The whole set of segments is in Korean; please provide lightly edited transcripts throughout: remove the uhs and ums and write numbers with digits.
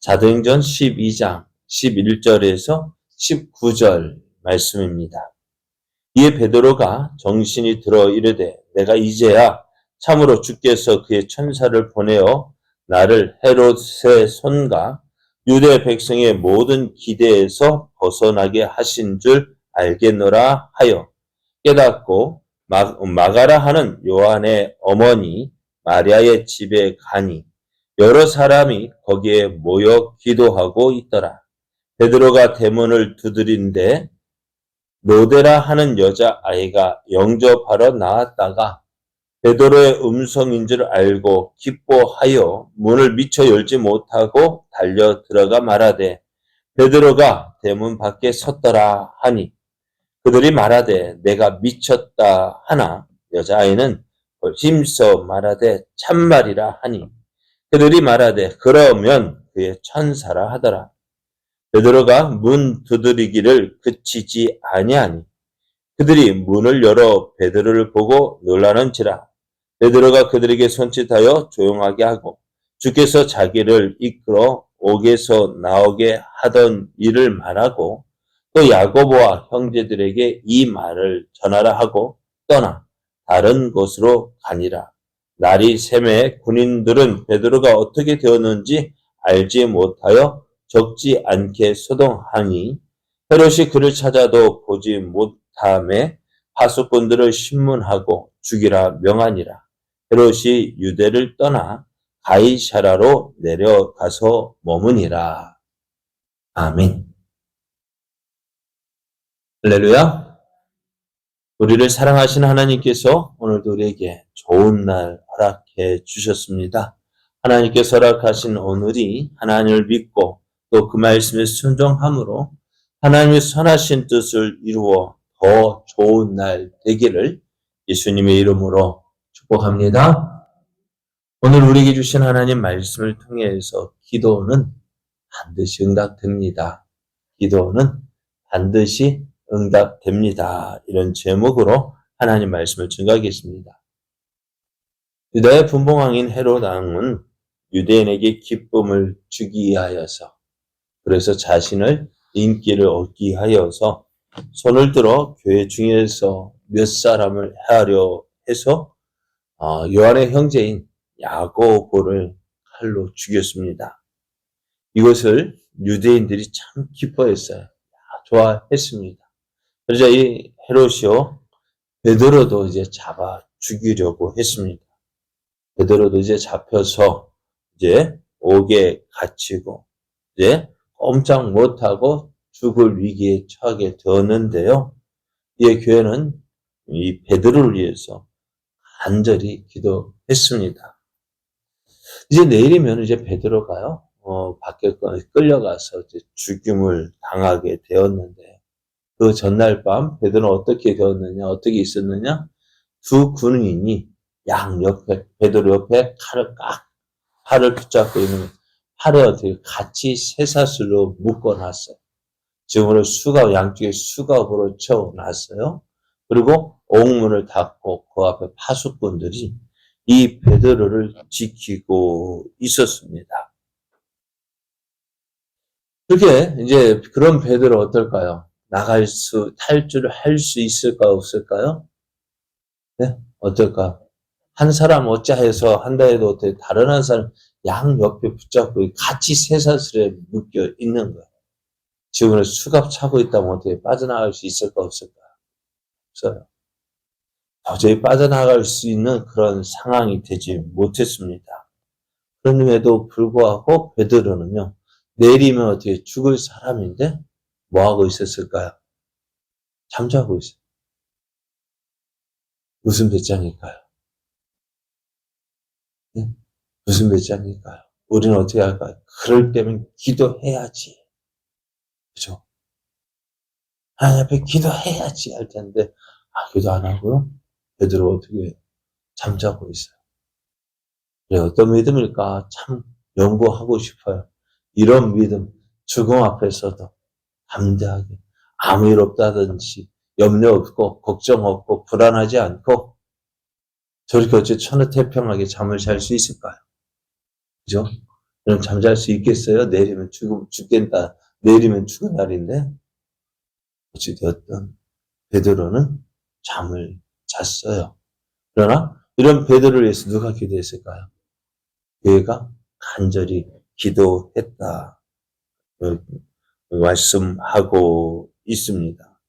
사도행전 12장 11절에서 19절 말씀입니다. 이에 베드로가 정신이 들어 이르되 내가 이제야 참으로 주께서 그의 천사를 보내어 나를 헤롯의 손과 유대 백성의 모든 기대에서 벗어나게 하신 줄 알겠노라 하여 깨닫고 마가라 하는 요한의 어머니 마리아의 집에 가니 여러 사람이 거기에 모여 기도하고 있더라. 베드로가 대문을 두드린데 로데라 하는 여자아이가 영접하러 나왔다가 베드로의 음성인 줄 알고 기뻐하여 문을 미처 열지 못하고 달려 들어가 말하되 베드로가 대문 밖에 섰더라 하니 그들이 말하되 내가 미쳤다 하나 여자아이는 힘써 말하되 참말이라 하니 그들이 말하되 그러면 그의 천사라 하더라. 베드로가 문 두드리기를 그치지 아니하니 그들이 문을 열어 베드로를 보고 놀라는지라. 베드로가 그들에게 손짓하여 조용하게 하고 주께서 자기를 이끌어 옥에서 나오게 하던 일을 말하고 또 야고보와 형제들에게 이 말을 전하라 하고 떠나 다른 곳으로 가니라. 날이 새매 군인들은 베드로가 어떻게 되었는지 알지 못하여 적지 않게 소동하니 헤롯이 그를 찾아도 보지 못함에 파수꾼들을 신문하고 죽이라 명하니라. 헤롯이 유대를 떠나 가이사라로 내려가서 머무니라. 아멘. 할렐루야. 우리를 사랑하신 하나님께서 오늘도 우리에게 좋은 날 허락해 주셨습니다. 하나님께서 허락하신 오늘이 하나님을 믿고 또 그 말씀에 순종함으로 하나님의 선하신 뜻을 이루어 더 좋은 날 되기를 예수님의 이름으로 축복합니다. 오늘 우리에게 주신 하나님 말씀을 통해서 기도는 반드시 응답됩니다. 기도는 반드시 응답됩니다. 이런 제목으로 하나님 말씀을 증거하겠습니다. 유다의 분봉왕인 헤롯 왕은 유대인에게 기쁨을 주기 위하여서 그래서 자신을 인기를 얻기 위하여서 손을 들어 교회 중에서 몇 사람을 해하려 해서 요한의 형제인 야고보를 칼로 죽였습니다. 이것을 유대인들이 참 기뻐했어요. 좋아했습니다. 그러자 이 헤롯이요 베드로도 이제 잡아 죽이려고 했습니다. 베드로도 이제 잡혀서 이제 옥에 갇히고 이제 꼼짝 못하고 죽을 위기에 처하게 되었는데요. 이 교회는 이 베드로를 위해서 간절히 기도했습니다. 이제 내일이면 이제 베드로가요 밖에 끌려가서 이제 죽임을 당하게 되었는데 그 전날 밤 베드로는 어떻게 되었느냐, 어떻게 있었느냐? 두 군인이 양 옆에 베드로 옆에 팔을 붙잡고 있는 팔에 어떻게 같이 쇠사슬로 묶어놨어요. 지금으로 양쪽에 수갑으로 쳐놨어요. 그리고 옥문을 닫고 그 앞에 파수꾼들이 이 베드로를 지키고 있었습니다. 그렇게 이제 그런 베드로 어떨까요? 탈출을 할 수 있을까 없을까요? 네? 어떨까? 한 사람 어찌해서 한다 해도 어떻게 다른 한 사람 양 옆에 붙잡고 같이 쇠사슬에 묶여 있는 거예요. 지금은 수갑 차고 있다면 어떻게 빠져나갈 수 있을까 없을까? 없어요. 도저히 빠져나갈 수 있는 그런 상황이 되지 못했습니다. 그럼에도 불구하고 베드로는요. 내리면 어떻게 죽을 사람인데 뭐하고 있었을까요? 잠자고 있어요. 무슨 배짱일까요? 네? 무슨 배짱일까요? 우리는 어떻게 할까요? 그럴 때면 기도해야지. 그죠? 하나님 앞에 기도해야지 할 텐데 기도 안 하고요. 베드로 어떻게 잠자고 있어요. 그래, 어떤 믿음일까? 참 연구하고 싶어요. 이런 믿음, 죽음 앞에서도 담대하게 아무 일 없다든지 염려 없고 걱정 없고 불안하지 않고 저렇게 어째 천하태평하게 잠을 잘 수 있을까요? 그죠? 그럼 잠잘 수 있겠어요? 내리면 죽겠다. 내리면 죽은 날인데. 어찌되었든 베드로는 잠을 잤어요. 그러나 이런 베드로를 위해서 누가 기도했을까요? 그가 간절히 기도했다. 말씀하고 있습니다.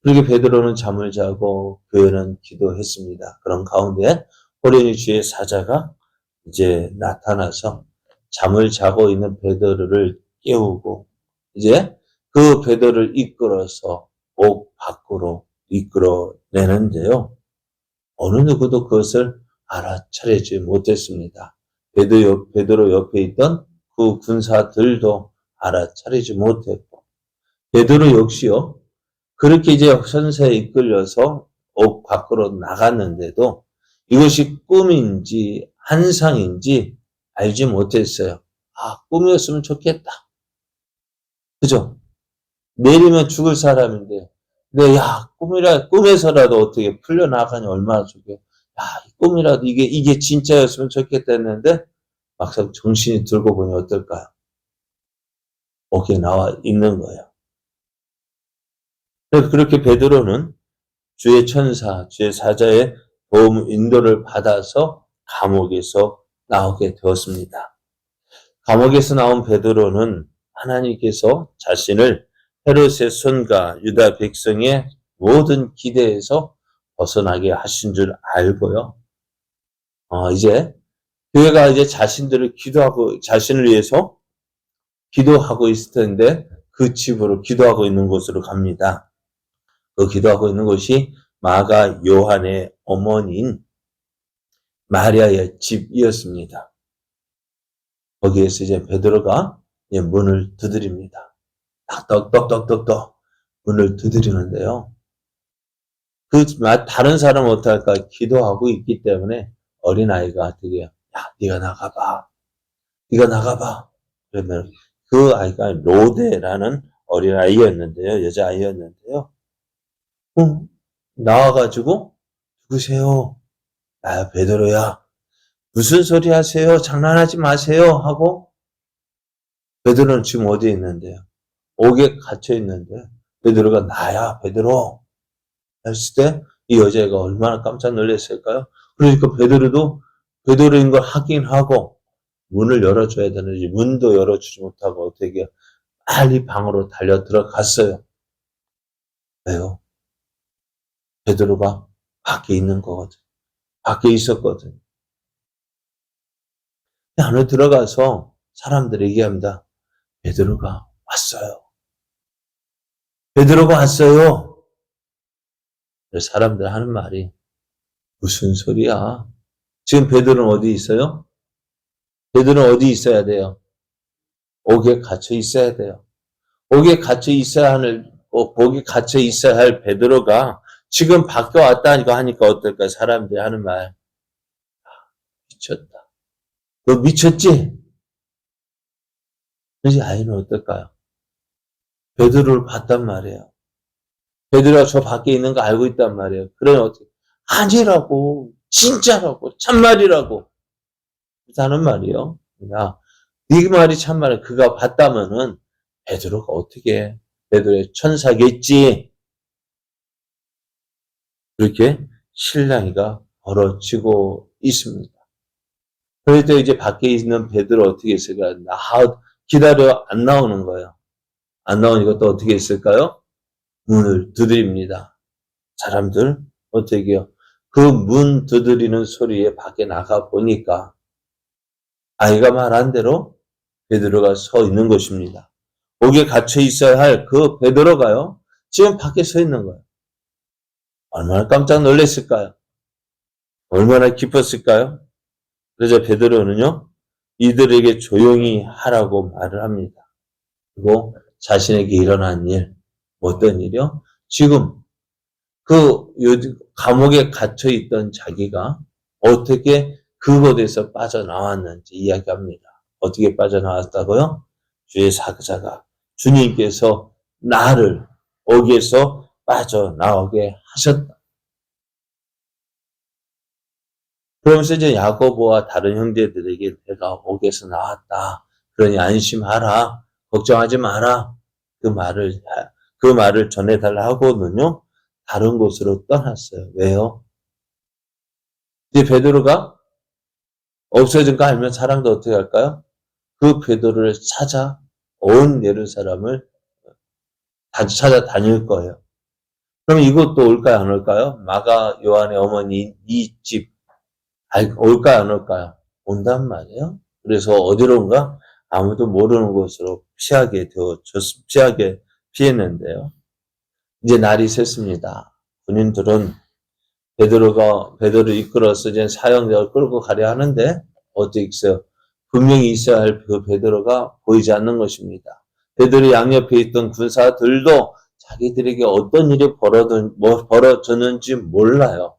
그렇게 베드로는 잠을 자고 그는 기도했습니다. 그런 가운데 호련히 주의 사자가 이제 나타나서 잠을 자고 있는 베드로를 깨우고 이제 그 베드로를 이끌어서 옥 밖으로 이끌어내는데요. 어느 누구도 그것을 알아차리지 못했습니다. 베드로 옆에 있던 그 군사들도 알아차리지 못했고 베드로 역시요. 그렇게 이제 선사에 이끌려서 옥 밖으로 나갔는데도 이것이 꿈인지 환상인지 알지 못했어요. 아, 꿈이었으면 좋겠다. 그죠? 내리면 죽을 사람인데, 근데 야, 꿈에서라도 어떻게 풀려나가니 얼마나 좋게. 야, 꿈이라도 이게 진짜였으면 좋겠다 했는데, 막상 정신이 들고 보니 어떨까요? 옥에 나와 있는 거예요. 그렇게 베드로는 주의 천사, 주의 사자의 도움 인도를 받아서 감옥에서 나오게 되었습니다. 감옥에서 나온 베드로는 하나님께서 자신을 헤롯의 손과 유다 백성의 모든 기대에서 벗어나게 하신 줄 알고요. 이제 교회가 이제 자신을 위해서 기도하고 있을 텐데 그 집으로 기도하고 있는 곳으로 갑니다. 그 기도하고 있는 곳이 마가 요한의 어머니인 마리아의 집이었습니다. 거기에서 이제 베드로가 문을 두드립니다. 떡떡떡떡떡 문을 두드리는데요. 다른 사람은 어떡할까? 기도하고 있기 때문에 어린아이가 되게, 야, 네가 나가봐. 네가 나가봐. 그러면 그 아이가 로데라는 어린아이였는데요. 여자아이였는데요. 나와가지고, 누구세요? 나야, 베드로야. 무슨 소리 하세요? 장난하지 마세요. 하고, 베드로는 지금 어디에 있는데요? 옥에 갇혀 있는데, 베드로가 나야, 베드로. 했을 때, 이 여자애가 얼마나 깜짝 놀랐을까요? 그러니까 베드로인 걸 확인하고, 문을 열어줘야 되는지, 문도 열어주지 못하고, 어떻게 빨리 방으로 달려 들어갔어요. 왜요? 베드로가 밖에 있는 거거든. 밖에 있었거든. 안에 들어가서 사람들이 얘기합니다. 베드로가 왔어요. 베드로가 왔어요. 사람들 하는 말이 무슨 소리야? 지금 베드로는 어디 있어요? 베드로는 어디 있어야 돼요? 옥에 갇혀 있어야 돼요. 옥에 갇혀 있어야 할 베드로가 지금 밖에 왔다니까 하니까 어떨까? 사람들이 하는 말. 미쳤다. 너 미쳤지? 그래서 아이는 어떨까요? 베드로를 봤단 말이에요. 베드로가 저 밖에 있는 거 알고 있단 말이에요. 그러면 어떻게? 아니라고. 진짜라고. 참말이라고. 하는 말이에요. 야, 네 말이 참말이야. 그가 봤다면은 베드로가 어떻게 베드로의 천사겠지. 그렇게 실랑이가 벌어지고 있습니다. 그럴 때 이제 밖에 있는 베드로 어떻게 했을까요? 기다려 안 나오는 거예요. 안 나오니까 또 어떻게 했을까요? 문을 두드립니다. 사람들 어떻게 해요? 그 문 두드리는 소리에 밖에 나가 보니까 아이가 말한 대로 베드로가 서 있는 것입니다. 옥에 갇혀 있어야 할 그 베드로가요. 지금 밖에 서 있는 거예요. 얼마나 깜짝 놀랐을까요? 얼마나 기뻤을까요? 그러자 베드로는요. 이들에게 조용히 하라고 말을 합니다. 그리고 자신에게 일어난 일, 어떤 일이요? 지금 감옥에 갇혀 있던 자기가 어떻게 그곳에서 빠져나왔는지 이야기합니다. 어떻게 빠져나왔다고요? 주의 사자가 주님께서 나를 옥에서 빠져나오게 하셨다. 그러면서 이제 야고보와 다른 형제들에게 내가 옥에서 나왔다. 그러니 안심하라. 걱정하지 마라. 그 말을 전해달라 하고는요, 다른 곳으로 떠났어요. 왜요? 이제 베드로가 없어진 거 알면 사람도 어떻게 할까요? 그 베드로를 찾아 온 예루살렘을 찾아다닐 거예요. 그럼 이것도 올까요, 안 올까요? 마가 요한의 어머니 이 집 올까요, 안 올까요? 온단 말이에요. 그래서 어디로 온가? 아무도 모르는 곳으로 피했는데요. 이제 날이 샜습니다. 군인들은 베드로를 이끌어서 이제 사형장을 끌고 가려 하는데 어떻게 있어요? 분명히 있어야 할 그 베드로가 보이지 않는 것입니다. 베드로 양옆에 있던 군사들도 자기들에게 어떤 일이 벌어졌는지 몰라요.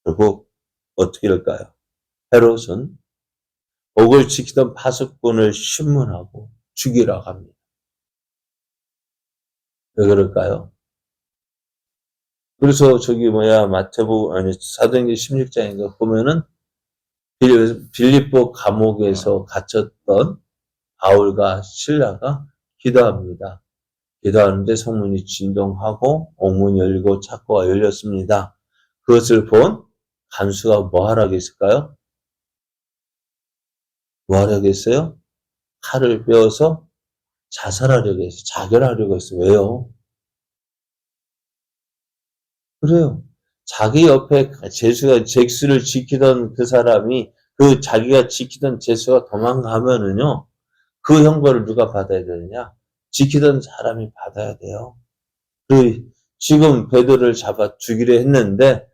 결국 어떻게 될까요? 헤롯은 옥을 지키던 파수꾼을 신문하고 죽이라고 합니다. 왜 그럴까요? 그래서 사도행전 16장인가 보면은 빌립보 감옥에서 갇혔던 바울과 실라가 기도합니다. 기도하는데 성문이 진동하고 옥문이 열리고 창고가 열렸습니다. 그것을 본 간수가 뭐 하라겠을까요? 뭐 하려겠어요? 칼을 빼어서 자살하려고 했어요. 자결하려고 했어요. 왜요? 그래요. 자기 옆에 잭스를 지키던 그 사람이 자기가 지키던 제수가 도망가면은요, 그 형벌을 누가 받아야 되느냐? 지키던 사람이 받아야 돼요. 지금 베드로를 잡아 죽이려 했는데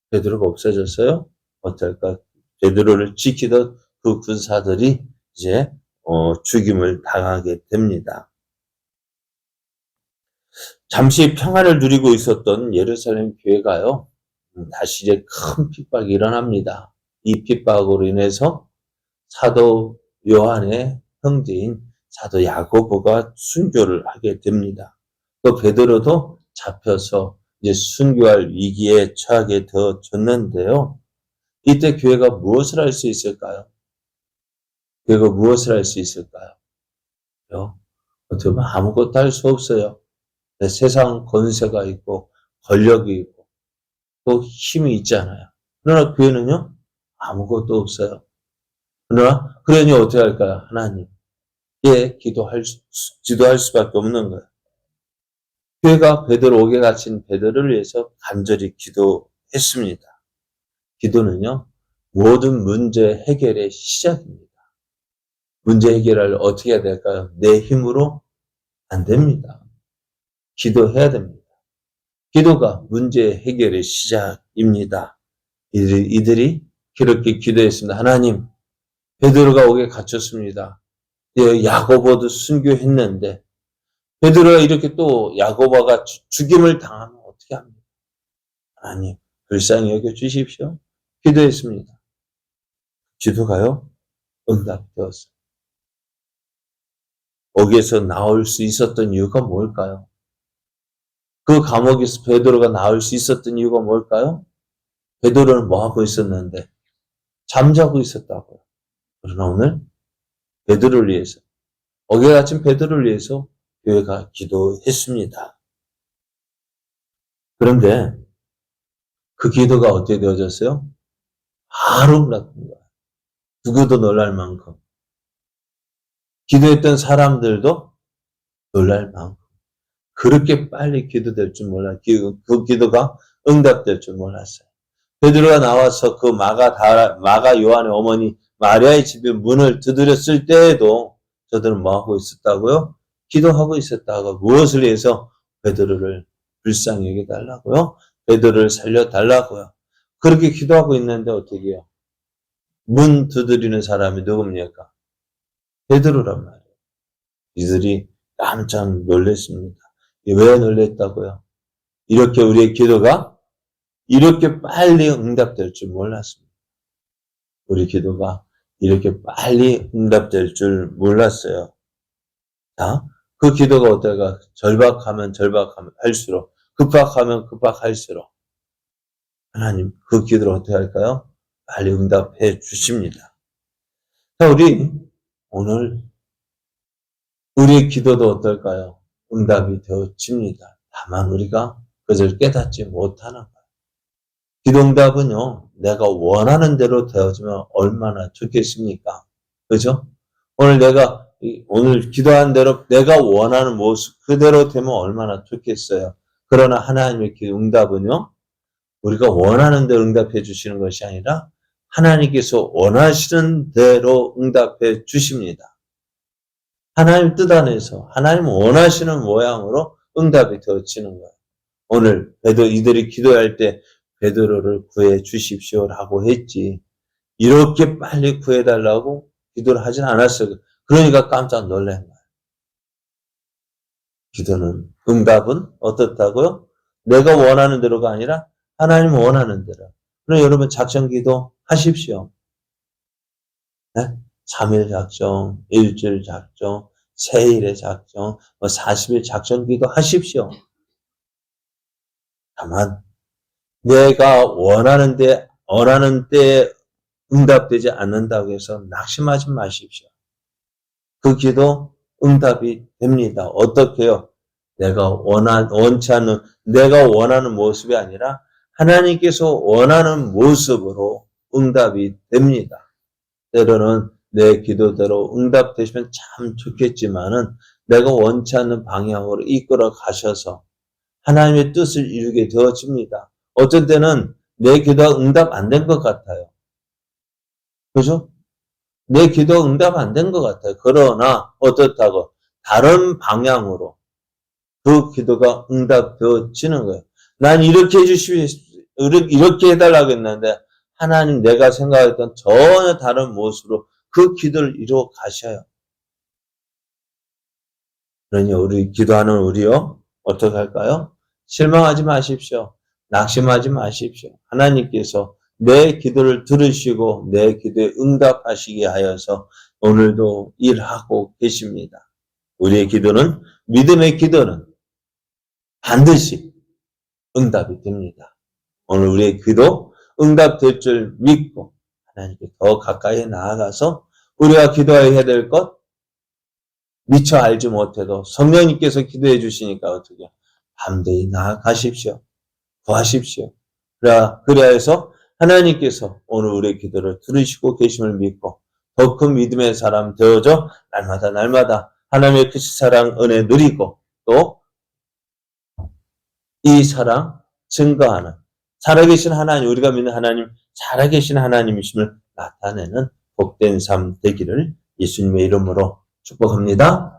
베드로가 없어졌어요? 어떨까? 베드로를 지키던 그 군사들이 이제 죽임을 당하게 됩니다. 잠시 평화를 누리고 있었던 예루살렘 교회가요, 다시 이제 큰 핍박이 일어납니다. 이 핍박으로 인해서 사도 요한의 형제인 사도 야고보가 순교를 하게 됩니다. 또 베드로도 잡혀서 이제 순교할 위기에 처하게 되어졌는데요. 이때 교회가 무엇을 할 수 있을까요? 교회가 무엇을 할 수 있을까요? 어떻게 보면 아무것도 할 수 없어요. 세상 권세가 있고 권력이 있고 또 힘이 있잖아요. 그러나 교회는요, 아무것도 없어요. 그러니 어떻게 할까요? 하나님. 기도할 수밖에 없는 거예요. 교회가 베드로 옥에 갇힌 베드로를 위해서 간절히 기도했습니다. 기도는요, 모든 문제 해결의 시작입니다. 문제 해결을 어떻게 해야 될까요? 내 힘으로 안 됩니다. 기도해야 됩니다. 기도가 문제 해결의 시작입니다. 이들이 그렇게 기도했습니다. 하나님, 베드로가 옥에 갇혔습니다. 야고보도 순교했는데 베드로가 이렇게 또 야고보가 죽임을 당하면 어떻게 합니까? 하나님, 불쌍히 여겨주십시오. 기도했습니다. 기도가요, 응답되었어요. 옥에서 나올 수 있었던 이유가 뭘까요? 그 감옥에서 베드로가 나올 수 있었던 이유가 뭘까요? 베드로는 뭐 하고 있었는데? 잠자고 있었다고요. 그러나 오늘 베드로를 위해서, 옥에 갇힌 베드로를 위해서 교회가 기도했습니다. 그런데 그 기도가 어떻게 되어졌어요? 바로 응답된 거예요. 누구도 놀랄 만큼. 기도했던 사람들도 놀랄 만큼. 그렇게 빨리 기도될 줄 몰랐어요. 그 기도가 응답될 줄 몰랐어요. 베드로가 나와서 그 마가 요한의 어머니 마리아의 집에 문을 두드렸을 때에도 저들은 뭐 하고 있었다고요? 기도하고 있었다고. 무엇을 위해서? 베드로를 불쌍히 여겨달라고요? 베드로를 살려달라고요? 그렇게 기도하고 있는데 어떻게 해요? 문 두드리는 사람이 누굽니까? 베드로란 말이에요. 이들이 깜짝 놀랐습니다. 왜 놀랬다고요? 이렇게 우리의 기도가 이렇게 빨리 응답될 줄 몰랐습니다. 우리 기도가 이렇게 빨리 응답될 줄 몰랐어요. 자, 그 기도가 어떨까? 절박하면 할수록, 급박하면 급박할수록 하나님 그 기도를 어떻게 할까요? 빨리 응답해 주십니다. 자, 우리 오늘 우리의 기도도 어떨까요? 응답이 되어집니다. 다만 우리가 그것을 깨닫지 못하는 거예요. 기도 응답은요, 내가 원하는 대로 되어지면 얼마나 좋겠습니까? 그죠? 오늘 기도한 대로 내가 원하는 모습 그대로 되면 얼마나 좋겠어요. 그러나 하나님의 기도 응답은요, 우리가 원하는 대로 응답해 주시는 것이 아니라 하나님께서 원하시는 대로 응답해 주십니다. 하나님 뜻 안에서 하나님 원하시는 모양으로 응답이 되어지는 거예요. 오늘 이들이 기도할 때 베드로를 구해 주십시오라고 했지. 이렇게 빨리 구해달라고 기도를 하진 않았어요. 그러니까 깜짝 놀란 거예요. 응답은 어떻다고요? 내가 원하는 대로가 아니라 하나님 원하는 대로. 그럼 여러분 작전 기도 하십시오. 네? 3일 작정, 일주일 작정, 세일의 작정, 40일 작전 기도 하십시오. 다만 내가 원하는 때에 응답되지 않는다고 해서 낙심하지 마십시오. 그 기도 응답이 됩니다. 어떻게요? 내가 원하는 모습이 아니라 하나님께서 원하는 모습으로 응답이 됩니다. 때로는 내 기도대로 응답되시면 참 좋겠지만은 내가 원치 않는 방향으로 이끌어 가셔서 하나님의 뜻을 이루게 되어집니다. 어떤 때는 내 기도가 응답 안 된 것 같아요. 그죠? 내 기도가 응답 안 된 것 같아요. 그러나 어떻다고? 다른 방향으로 그 기도가 응답되어지는 거예요. 난 이렇게 이렇게 해달라고 했는데 하나님 내가 생각했던 전혀 다른 모습으로 그 기도를 이루어 가셔요. 그러니 우리 기도하는 우리요. 어떻게 할까요? 실망하지 마십시오. 낙심하지 마십시오. 하나님께서 내 기도를 들으시고 내 기도에 응답하시게 하여서 오늘도 일하고 계십니다. 우리의 기도는 믿음의 기도는 반드시 응답이 됩니다. 오늘 우리의 기도 응답될 줄 믿고 하나님께 더 가까이 나아가서 우리가 기도해야 될 것 미처 알지 못해도 성령님께서 기도해 주시니까 어떻게 담대히 나아가십시오. 구하십시오. 그래야 해서 하나님께서 오늘 우리의 기도를 들으시고 계심을 믿고 더 큰 믿음의 사람 되어져 날마다 하나님의 그 사랑 은혜 누리고 또 이 사랑 증거하는 살아계신 하나님, 우리가 믿는 하나님, 살아계신 하나님이심을 나타내는 복된 삶 되기를 예수님의 이름으로 축복합니다.